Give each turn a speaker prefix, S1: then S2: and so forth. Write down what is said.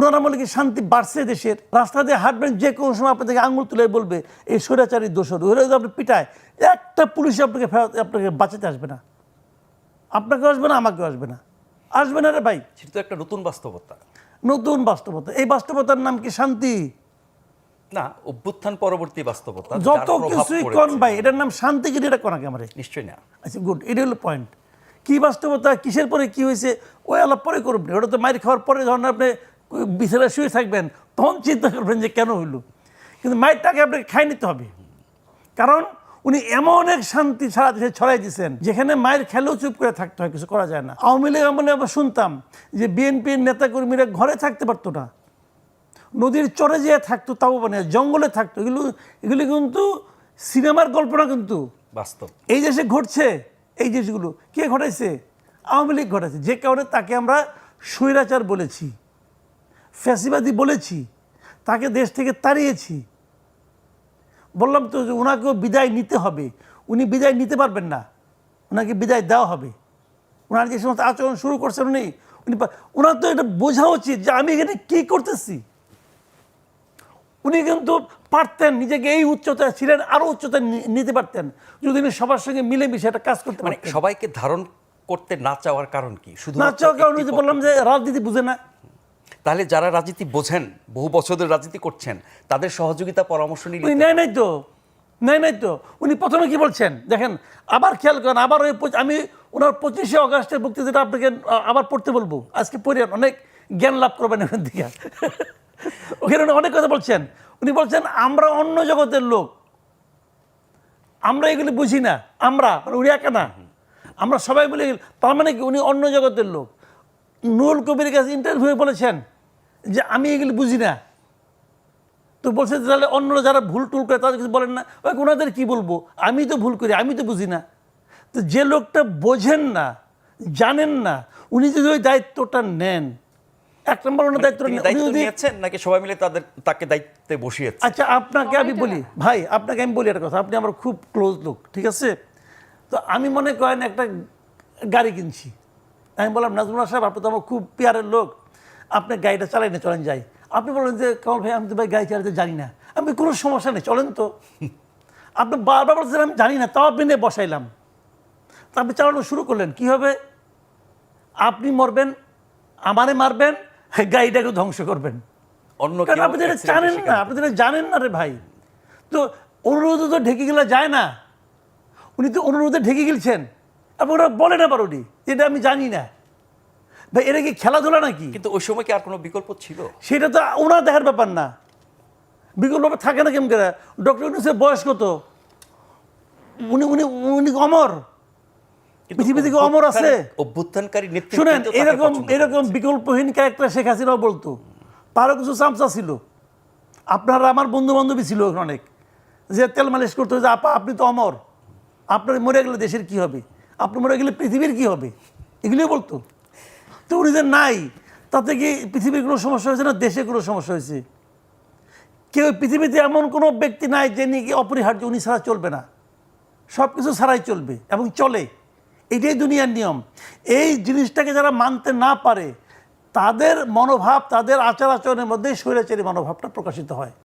S1: ওনার আমলে কি শান্তি বাড়ছে দেশের? রাস্তা দিয়ে হাঁটবেন, যে কোনো সময় আপনাদেরকে আঙুল তুলে বলবে এই স্বৈরাচারী দোষর, ওরা যদি আপনি পিটায়, একটা পুলিশ আপনাকে বাঁচাতে আসবে না, আপনাকেও আসবে না, আমাকেও আসবে না, আসবে না রে ভাই।
S2: সেটা তো একটা নতুন বাস্তবতা।
S1: নতুন বাস্তবতা। এই বাস্তবতার নাম কি শান্তি?
S2: না, অভ্যুত্থান পরবর্তী বাস্তবতা,
S1: যত কিছুই কোন ভাই, এটার নাম শান্তি কি? এটা কোনা ক্যামেরে
S2: নিশ্চয়ই না।
S1: আচ্ছা গুড, এটা হলো পয়েন্ট। কি বাস্তবতা, কিসের পরে কি হয়েছে ওই আলাপ পরে করবেন। ওটা তো মাইর খাওয়ার পরে যখন আপনি বিছানায় শুয়ে থাকবেন তখন চিন্তা করবেন যে কেন হইল, কিন্তু মাইরটাকে আপনাকে খাই নিতে হবে। কারণ উনি এমন এক শান্তি সারা দেশে ছড়াই দিয়েছেন যেখানে মায়ের খেলেও চুপ করে থাকতে হয়, কিছু করা যায় না। আওয়ামী লীগ আমলে আমরা শুনতাম যে বিএনপির নেতাকর্মীরা ঘরে থাকতে পারতো না, নদীর চরে যেয়ে থাকতো, তাও মানে জঙ্গলে থাকতো। এগুলি কিন্তু সিনেমার গল্প না, কিন্তু
S2: বাস্তব।
S1: এই দেশে ঘটছে। এই জিনিসগুলো কে ঘটাইছে? আওয়ামী লীগ ঘটাইছে। যে কারণে তাকে আমরা স্বৈরাচার বলেছি, ফ্যাসিবাদী বলেছি, তাকে দেশ থেকে তাড়িয়েছি। বললাম তো যে ওনাকেও বিদায় নিতে হবে। উনি বিদায় নিতে পারবেন না, ওনাকে বিদায় দেওয়া হবে। ওনার যে সমস্ত আচরণ শুরু করছেন ওনার তো এটা বোঝা উচিত যে আমি এখানে কী করতেছি। উনি কিন্তু পারতেন, নিজেকে এই উচ্চতায় ছিলেন, আরও উচ্চতায় নিতে পারতেন যদি উনি সবার সঙ্গে মিলেমিশে একটা কাজ করতে পারতেন।
S2: সবাইকে ধারণ করতে না চাওয়ার কারণ কি? শুধু
S1: না চাওয়ার কারণ যে বললাম যে রাজনীতি বুঝে না।
S2: তাহলে যারা রাজনীতি বোঝেন, বহু বছর ধরে রাজনীতি করছেন, তাদের সহযোগিতা পরামর্শ নিলে
S1: উনি নাই তো উনি প্রথমে কি বলছেন দেখেন, আবার খেয়াল করেন। আবার ওই আমি ওনার 25শে অগাস্টের বক্তৃতাটা আপনাকে আবার পড়তে বলবো, আজকে পড়ে অনেক জ্ঞান লাভ করবেন এখান থেকে। ওখানে উনি অনেক কথা বলছেন। উনি বলছেন আমরা অন্য জগতের লোক, আমরা এগুলি বুঝি না। আমরা মানে উনি একা না, আমরা সবাই বলে। তার মানে কি উনি অন্য জগতের লোক। নুরুল কবির কাছে ইন্টারভিউ বলেছেন যে আমি এগুলি বুঝি না। তো বলছে তাহলে অন্য যারা ভুল টুল করে তাদের কিছু বলেন না। ওনাদের কি বলবো, আমি তো ভুল করি, আমি তো বুঝি না। তো যে লোকটা বোঝেন না, জানেন না, উনি যদি ওই দায়িত্বটা নেন, এক নম্বর ওনার দায়িত্ব
S2: নিয়েছেন নাকি সবাই মিলে তাকে দায়িত্বে বসিয়েছে?
S1: আচ্ছা আপনাকে আমি বলি ভাই, আপনাকে আমি বলি একটা কথা, আপনি আমার খুব ক্লোজ লোক, ঠিক আছে? তো আমি মনে করেন একটা গাড়ি কিনছি, আমি বললাম নাজমুল্লাহ সাহেব আপনি তো আমার খুব পেয়ারের লোক, আপনি গাড়িটা চালাই না, চলেন যাই। আপনি বলেন যে কামাল ভাই আমি তো ভাই গাড়ি চালাতে জানি না। আমি কোনো সমস্যা নেই, চলেন তো। আপনি বারবার বলছেন আমি জানি না, তাও আপনি নিয়ে বসাইলাম। তা আপনি চালানো শুরু করলেন, কি হবে? আপনি মরবেন, আমারে মারবেন, গাড়িটাকে ধ্বংস করবেন। কারণ আপনি যেটা জানেন না, আপনি যেটা জানেন না রে ভাই। তো অনুরোধ তো ঢেকে গেলে যায় না। উনি তো অনুরোধে ঢেকে গেলছেন, আপনি ওরা বলেন আবার উনি যেটা আমি জানি না। ভাই এটা কি খেলাধুলা নাকি?
S2: কিন্তু ওই সময় কি আর কোনো বিকল্প ছিল?
S1: সেটা তো ওনার দেখার ব্যাপার না। বিকল্প থাকে না কেমন করে? ডক্টর ইউনূসের বয়স কত? উনি উনি উনি অমর, পৃথিবী থেকে অমর আছে।
S2: অভ্যুত্থানকারী নেতৃত্ব।
S1: শুনেন, এরকম বিকল্পহীন ক্যারেক্টার শেখ হাসিনাও বলতো, তারও কিছু চামচা ছিল। আপনারা আমার বন্ধু বান্ধবী ছিল অনেক, যে তেল মালিশ করতো যে আপা আপনি তো অমর, আপনার মরে গেলে দেশের কি হবে, আপনি মরে গেলে পৃথিবীর কি হবে, এগুলিও বলতো। তো উনি যে নাই, তাতে কি পৃথিবীর কোনো সমস্যা হয়েছে না দেশে কোনো সমস্যা হয়েছে? কেউ পৃথিবীতে এমন কোনো ব্যক্তি নাই যে নাকি অপরিহার্য, উনি ছাড়া চলবে না, সব কিছু ছাড়াই চলবে এবং চলে। এটাই দুনিয়ার নিয়ম। এই জিনিসটাকে যারা মানতে না পারে তাদের মনোভাব, তাদের আচার আচরণের মধ্যেই স্বৈরাচারী মনোভাবটা প্রকাশিত হয়।